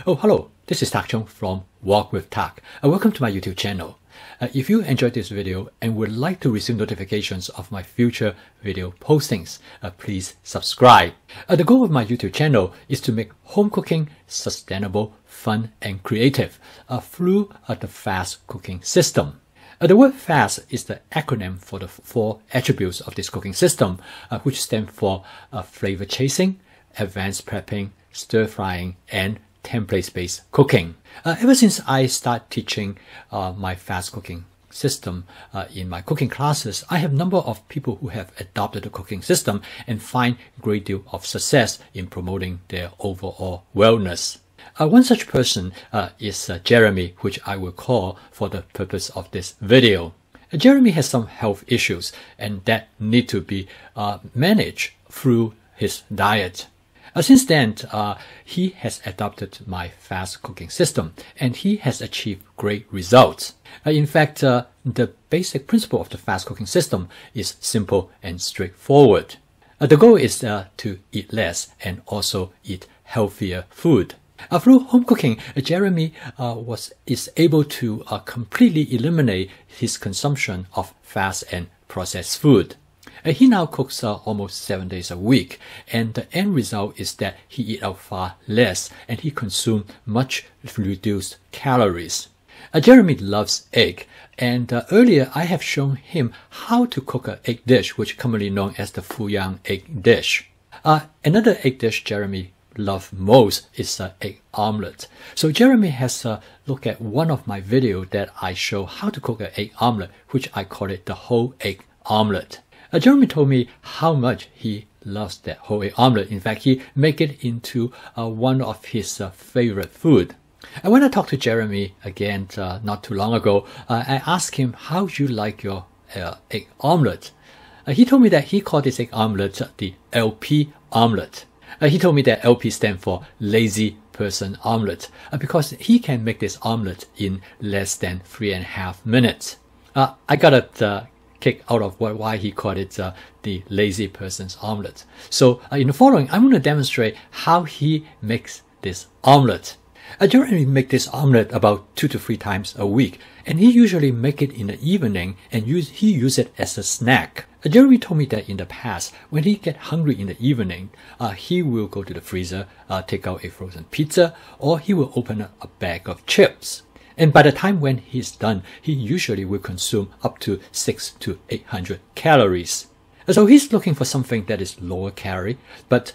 Oh, hello, this is Tak Chung from Walk with Tak. Welcome to my YouTube channel. If you enjoyed this video and would like to receive notifications of my future video postings, please subscribe. The goal of my YouTube channel is to make home cooking sustainable, fun, and creative through the fast cooking system. The word FAST is the acronym for the 4 attributes of this cooking system, which stand for flavor chasing, advanced prepping, stir frying, and template-based cooking. Ever since I started teaching my fast cooking system in my cooking classes, I have a number of people who have adopted the cooking system and find a great deal of success in promoting their overall wellness. One such person is Jeremy, which I will call for the purpose of this video. Jeremy has some health issues and that need to be managed through his diet. Since then, he has adopted my fast cooking system and he has achieved great results. In fact, the basic principle of the fast cooking system is simple and straightforward. The goal is to eat less and also eat healthier food. Through home cooking, Jeremy is able to completely eliminate his consumption of fast and processed food. He now cooks almost 7 days a week, and the end result is that he eats out far less and he consumes much reduced calories. Jeremy loves egg, and earlier I have shown him how to cook an egg dish, which is commonly known as the Fuyang egg dish. Another egg dish Jeremy loves most is egg omelet. So Jeremy has looked at one of my videos that I show how to cook an egg omelet, which I call it the whole egg omelet. Jeremy told me how much he loves that whole egg omelet. In fact, he make it into one of his favorite food. And when I talked to Jeremy again not too long ago, I asked him, how do you like your egg omelet? He told me that he called this egg omelet the LP omelet. He told me that LP stands for lazy person omelet because he can make this omelet in less than 3.5 minutes. I got a kick out of why he called it the lazy person's omelet. So in the following, I'm going to demonstrate how he makes this omelet. Jeremy makes this omelet about 2 to 3 times a week, and he usually make it in the evening and he use it as a snack. Jeremy told me that in the past, when he get hungry in the evening, he will go to the freezer, take out a frozen pizza, or he will open a bag of chips. And by the time when he's done, he usually will consume up to 600 to 800 calories. So he's looking for something that is lower calorie, but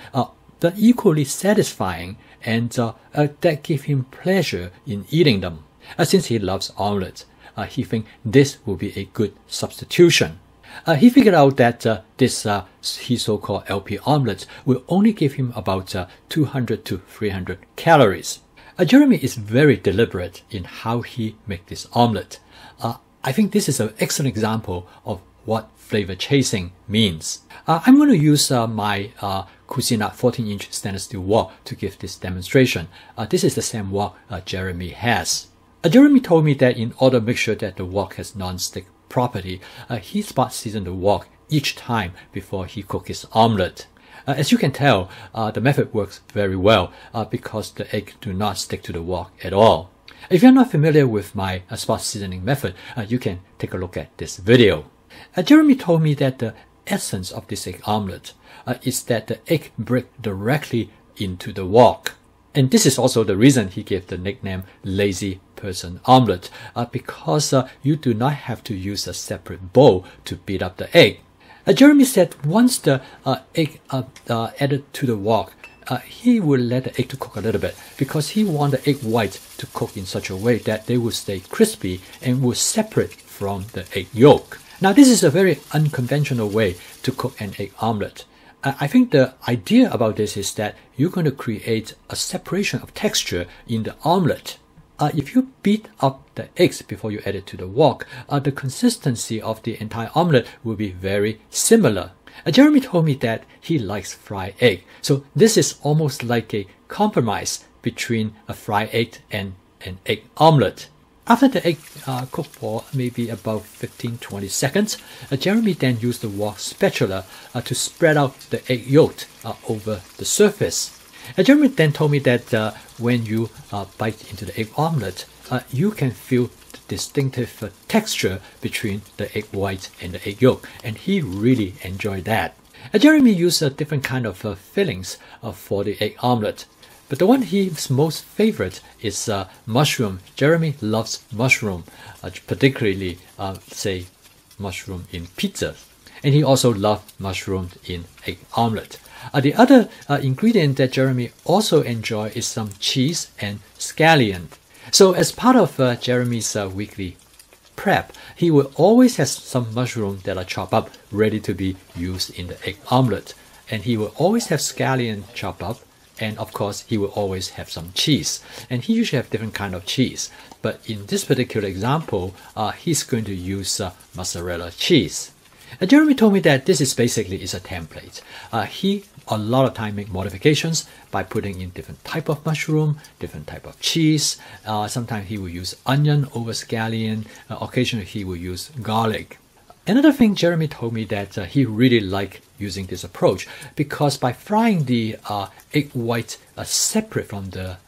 equally satisfying and that give him pleasure in eating them. Since he loves omelets, he thinks this will be a good substitution. He figured out that this his so-called LP omelet will only give him about 200 to 300 calories. Jeremy is very deliberate in how he makes this omelet. I think this is an excellent example of what flavor chasing means. I'm going to use my Cuisinart 14-inch stainless steel wok to give this demonstration. This is the same wok Jeremy has. Jeremy told me that in order to make sure that the wok has non-stick property, he spot season the wok each time before he cooks his omelet. As you can tell, the method works very well because the egg do not stick to the wok at all. If you're not familiar with my spot seasoning method, you can take a look at this video. Jeremy told me that the essence of this egg omelet is that the egg break directly into the wok. And this is also the reason he gave the nickname lazy person omelet, because you do not have to use a separate bowl to beat up the egg. Jeremy said once the egg added to the wok, he will let the egg to cook a little bit because he wants the egg white to cook in such a way that they will stay crispy and will separate from the egg yolk. Now this is a very unconventional way to cook an egg omelet. I think the idea about this is that you're going to create a separation of texture in the omelet. If you beat up the eggs before you add it to the wok, the consistency of the entire omelet will be very similar. Jeremy told me that he likes fried egg, so this is almost like a compromise between a fried egg and an egg omelet. After the egg cooked for maybe about 15-20 seconds, Jeremy then used the wok spatula to spread out the egg yolk over the surface. Jeremy then told me that when you bite into the egg omelette, you can feel the distinctive texture between the egg white and the egg yolk, and he really enjoyed that. Jeremy used different kind of fillings for the egg omelette, but the one he's most favorite is mushroom. Jeremy loves mushroom, particularly say mushroom in pizza, and he also loves mushroom in egg omelette. The other ingredient that Jeremy also enjoys is some cheese and scallion. So as part of Jeremy's weekly prep, he will always have some mushroom that are chopped up, ready to be used in the egg omelette. And he will always have scallion chopped up, and of course he will always have some cheese. And he usually have different kind of cheese. But in this particular example, he's going to use mozzarella cheese. Jeremy told me that this is basically a template. He a lot of time make modifications by putting in different type of mushroom, different type of cheese. Sometimes he will use onion over scallion. Occasionally he will use garlic. Another thing Jeremy told me that he really liked using this approach because by frying the egg white separate from the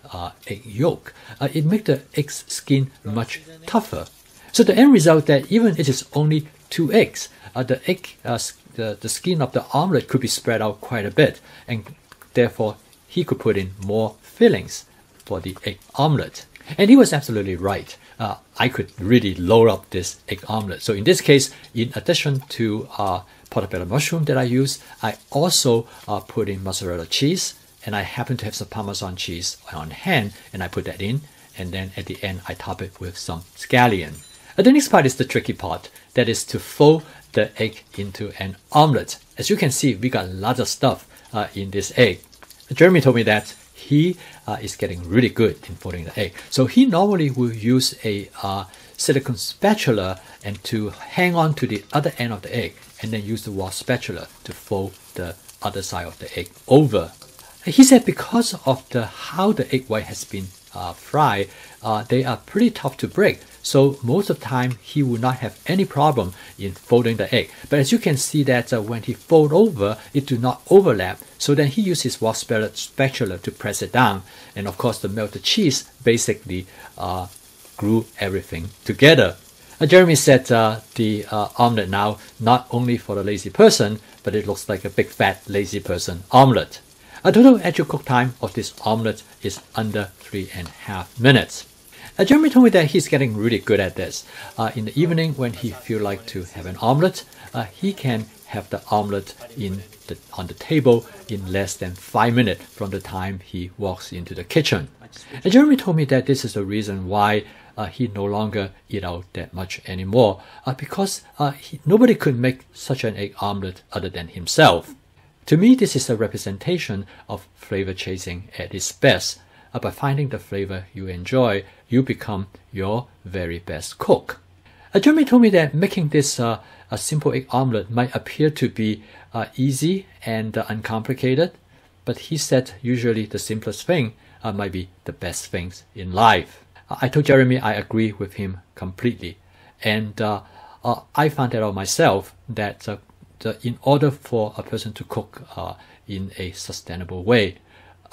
egg yolk, it makes the egg skin much tougher. So the end result that even it is only 2 eggs, the skin of the omelette could be spread out quite a bit, and therefore he could put in more fillings for the egg omelette. And he was absolutely right. I could really load up this egg omelette. So in this case, in addition to portobello mushroom that I use, I also put in mozzarella cheese, and I happen to have some Parmesan cheese on hand, and I put that in, and then at the end I top it with some scallion. The next part is the tricky part, that is to fold the egg into an omelette. As you can see, we got lots of stuff in this egg. Jeremy told me that he is getting really good in folding the egg. So he normally will use a silicone spatula and to hang on to the other end of the egg, and then use the wall spatula to fold the other side of the egg over. He said because of how the egg white has been fried, they are pretty tough to break. So most of the time he will not have any problem in folding the egg. But as you can see that when he fold over, it do not overlap. So then he uses his wall spatula to press it down. And of course the melted cheese basically glue everything together. Jeremy said the omelette now not only for the lazy person, but it looks like a big fat lazy person omelette. A total actual cook time of this omelette is under 3.5 minutes. Jeremy told me that he's getting really good at this. In the evening when he feel like to have an omelette, he can have the omelette on the table in less than 5 minutes from the time he walks into the kitchen. And Jeremy told me that this is the reason why he no longer eat out that much anymore, because nobody could make such an egg omelette other than himself. To me, this is a representation of flavor chasing at its best. By finding the flavor you enjoy, you become your very best cook. Jeremy told me that making this a simple egg omelette might appear to be easy and uncomplicated, but he said usually the simplest thing might be the best things in life. I told Jeremy I agree with him completely, and I found that out myself that in order for a person to cook in a sustainable way,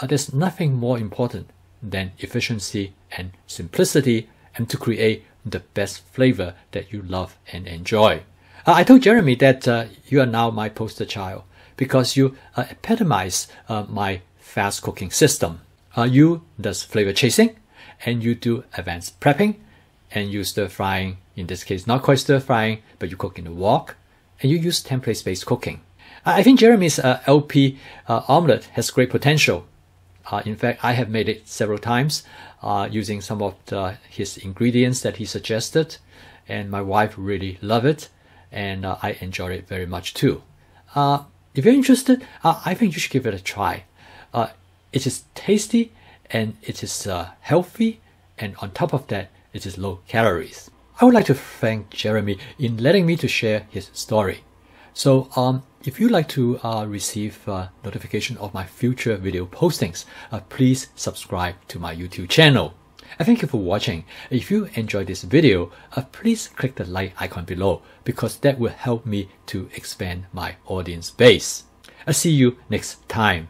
there's nothing more important than efficiency and simplicity, and to create the best flavor that you love and enjoy. I told Jeremy that you are now my poster child because you epitomize my fast cooking system. You does flavor chasing, and you do advanced prepping, and you stir frying, in this case not quite stir frying, but you cook in the wok, and you use template-based cooking. I think Jeremy's LP omelette has great potential. In fact, I have made it several times using some of his ingredients that he suggested, and my wife really loved it, and I enjoyed it very much too. If you're interested, I think you should give it a try. It is tasty, and it is healthy, and on top of that, it is low calories. I would like to thank Jeremy in letting me to share his story. So if you'd like to receive notification of my future video postings, please subscribe to my YouTube channel. Thank you for watching. If you enjoyed this video, please click the like icon below because that will help me to expand my audience base. I'll see you next time.